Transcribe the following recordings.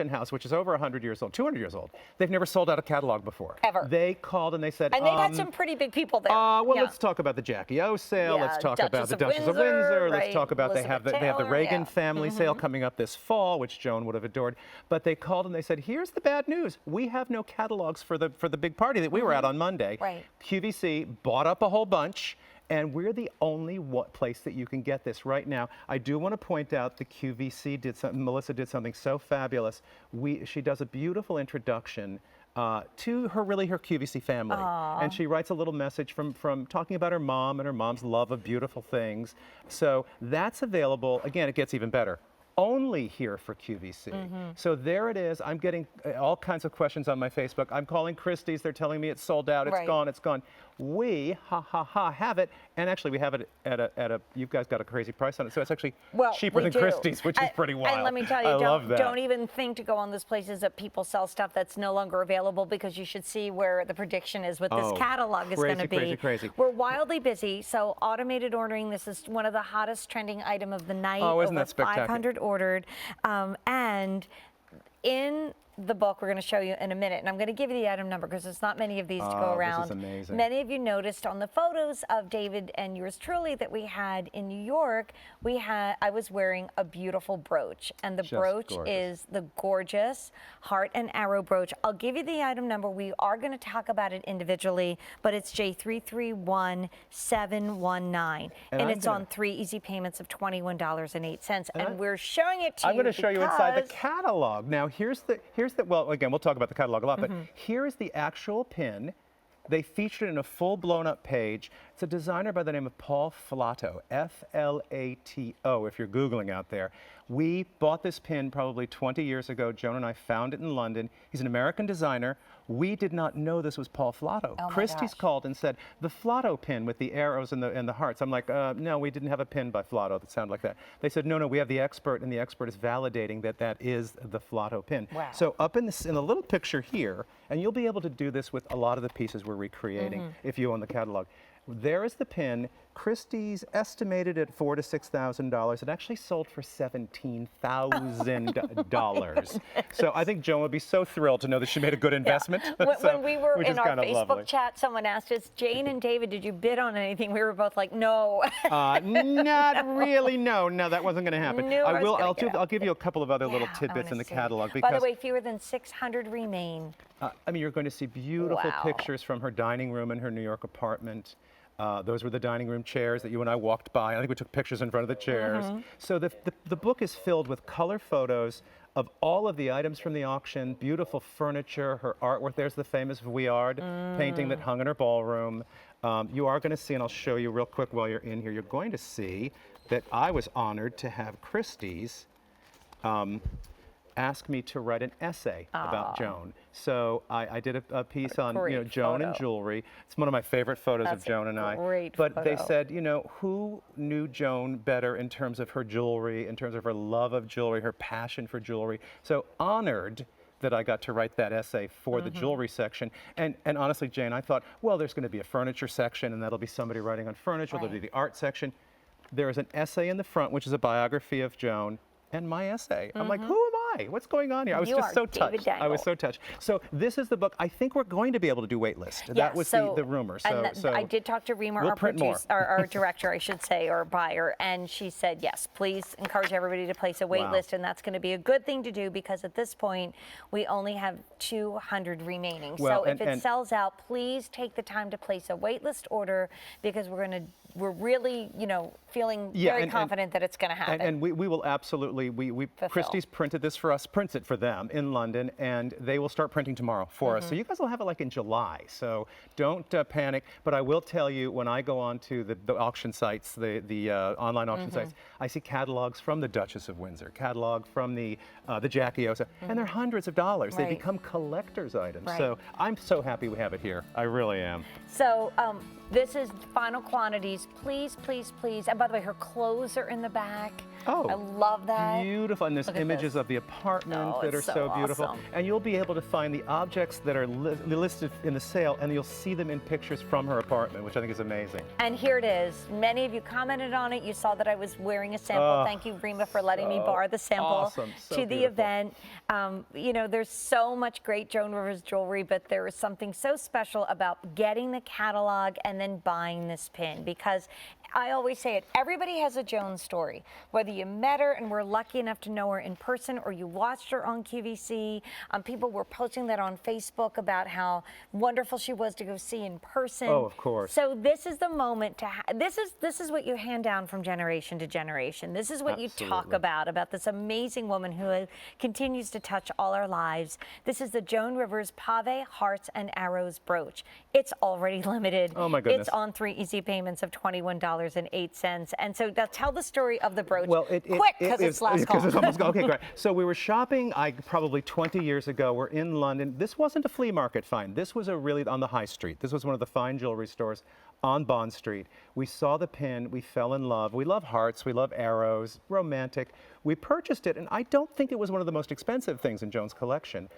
auction house, which is over 100 years old, 200 years old. They've never sold out a catalog before. Ever. They called and they said, and they've had some pretty big people there. well, let's talk about the Jackie O sale. Let's talk about the Duchess of Windsor. Right. Let's talk about they have the Reagan family sale coming up this fall, which Joan would have adored. But they called and they said, here's the bad news. We have no catalogs for the big party that we were at on Monday. Right. QVC bought up a whole bunch. And we're the only place that you can get this right now. I do want to point out the QVC did something, Melissa did something so fabulous. She does a beautiful introduction to her QVC family. Aww. And she writes a little message from talking about her mom and her mom's love of beautiful things. So that's available. Again, it gets even better. Only here for QVC. So there it is. I'm getting all kinds of questions on my Facebook. I'm calling Christie's. They're telling me it's sold out. It's gone. It's gone. We, have it. And actually, we have it at a, you guys got a crazy price on it. So it's actually cheaper than Christie's, which is pretty wild. And let me tell you, don't even think to go on those places that people sell stuff that's no longer available, because you should see where the prediction is what this catalog is going to be. Crazy. We're wildly busy. So automated ordering, this is one of the hottest trending item of the night. Oh, isn't that spectacular? 500 ordered. And in the book we're going to show you in a minute, and I'm going to give you the item number because there's not many of these to go around. This is amazing. Many of you noticed on the photos of David and yours truly that we had in New York, I was wearing a beautiful brooch, and the brooch is the gorgeous heart and arrow brooch. I'll give you the item number. We are going to talk about it individually, but it's J331719, and it's on 3 easy payments of $21.08, and we're showing it to you. I'm going to show you inside the catalog. Now, here's the well, again, we'll talk about the catalog a lot, but here's the actual pin. They featured it in a full blown-up page. It's a designer by the name of Paul Flato, F-L-A-T-O, if you're Googling out there. We bought this pin probably 20 years ago. Joan and I found it in London. He's an American designer. We did not know this was Paul Flato. Christie's called and said, the Flato pin with the arrows and the hearts. I'm like, no, we didn't have a pin by Flato that sounded like that. They said, no, we have the expert, and the expert is validating that that is the Flato pin. Wow. So up in the little picture here, and you'll be able to do this with a lot of the pieces we're recreating if you own the catalog. There is the pin. Christie's estimated at $4,000 to $6,000. It actually sold for $17,000. So I think Joan would be so thrilled to know that she made a good investment. When we were in our Facebook chat, someone asked us, Jane and David, did you bid on anything? We were both like, no. Not really, no, that wasn't going to happen. I'll give you a couple of other little tidbits in the catalog. Because, by the way, fewer than 600 remain. I mean, you're going to see beautiful pictures from her dining room in her New York apartment. Those were the dining room chairs that you and I walked by. I think we took pictures in front of the chairs. So the book is filled with color photos of all of the items from the auction, beautiful furniture, her artwork. There's the famous Vuillard painting that hung in her ballroom. You are going to see, and I'll show you real quick while you're in here, you're going to see that I was honored to have Christie's ask me to write an essay about Joan. So I did a piece on Joan and jewelry. It's one of my favorite photos of Joan and I. But they said, who knew Joan better in terms of her jewelry, in terms of her love of jewelry, her passion for jewelry. So honored that I got to write that essay for the jewelry section. And honestly, Jane, I thought, well, there's going to be a furniture section, and that'll be somebody writing on furniture. There'll be the art section. There is an essay in the front, which is a biography of Joan, and my essay. I'm like, who am I? What's going on here? I was just so touched. I was so touched. So this is the book. I think we're going to be able to do waitlist. That was the rumor. So I did talk to Reema, our director, I should say, or buyer, and she said, yes, please encourage everybody to place a waitlist, and that's going to be a good thing to do because at this point, we only have 200 remaining. So if it sells out, please take the time to place a waitlist order because we're really, feeling very confident that it's going to happen. And we will absolutely, Christie's printed this for us, prints it for them in London, and they will start printing tomorrow for us. So you guys will have it like in July. So don't panic. But I will tell you, when I go on to the auction sites, the online auction sites, I see catalogs from the Duchess of Windsor, catalog from the Jackie O, and they're hundreds of dollars. They become collector's items. So I'm so happy we have it here. I really am. So this is final quantities. Please, please, please. And by the way, her clothes are in the back. Oh, I love that. Beautiful. And there's Look at images this. of the apartment that are it's so beautiful. awesome. And you'll be able to find the objects that are listed in the sale, and you'll see them in pictures from her apartment, which I think is amazing. And here it is. Many of you commented on it. You saw that I was wearing a sample. Thank you, Rima, for letting me borrow the sample awesome. So to the beautiful. event. You know, there's so much great Joan Rivers jewelry, but there is something so special about getting the catalog and then buying this pin, because I always say it, everybody has a Joan story. Whether you met her and were lucky enough to know her in person, or you watched her on QVC. People were posting that on Facebook about how wonderful she was to go see in person. Oh, of course. So this is the moment to this is what you hand down from generation to generation. This is what Absolutely. you talk about this amazing woman who continues to touch all our lives. This is the Joan Rivers Pave Hearts and Arrows brooch. It's already limited. Oh my goodness. It's on 3 easy payments of $21.08. And so now tell the story of the brooch. Well, quick, because it's last call. It's almost, okay, great. So we were shopping probably 20 years ago. We're in London. This wasn't a flea market find. This was really on the high street. This was one of the fine jewelry stores on Bond Street. We saw the pin. We fell in love. We love hearts. We love arrows. Romantic. We purchased it, and I don't think it was one of the most expensive things in Joan's collection.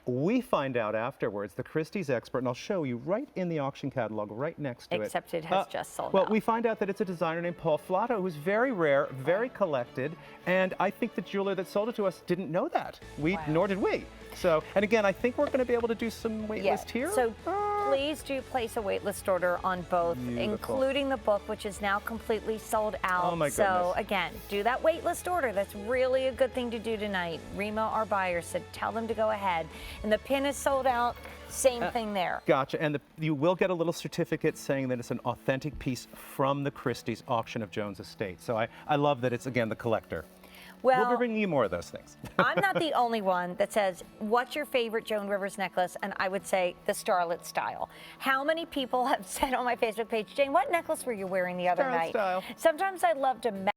We find out afterwards, the Christie's expert, and I'll show you right in the auction catalog, right next to it. Except it has just sold Well, out. we find out that it's a designer named Paul Flato, who's very rare, very collected, and I think the jeweler that sold it to us didn't know that. Nor did we. So, and again, I think we're going to be able to do some waitlist here. So please do place a waitlist order on both, Beautiful. including the book, which is now completely sold out. Oh my So goodness. again, do that waitlist order. That's really a good thing to do tonight. Rima, our buyer, said tell them to go ahead. And the pin is sold out. Same thing there. Gotcha. And you will get a little certificate saying that it's an authentic piece from the Christie's auction of Joan's estate. So I love that it's, again, the collector. Well, We'll be bringing you more of those things. I'm not the only one that says, what's your favorite Joan Rivers necklace? And I would say the starlet style. How many people have said on my Facebook page, Jane, what necklace were you wearing the other Starlet night? style. Sometimes I love to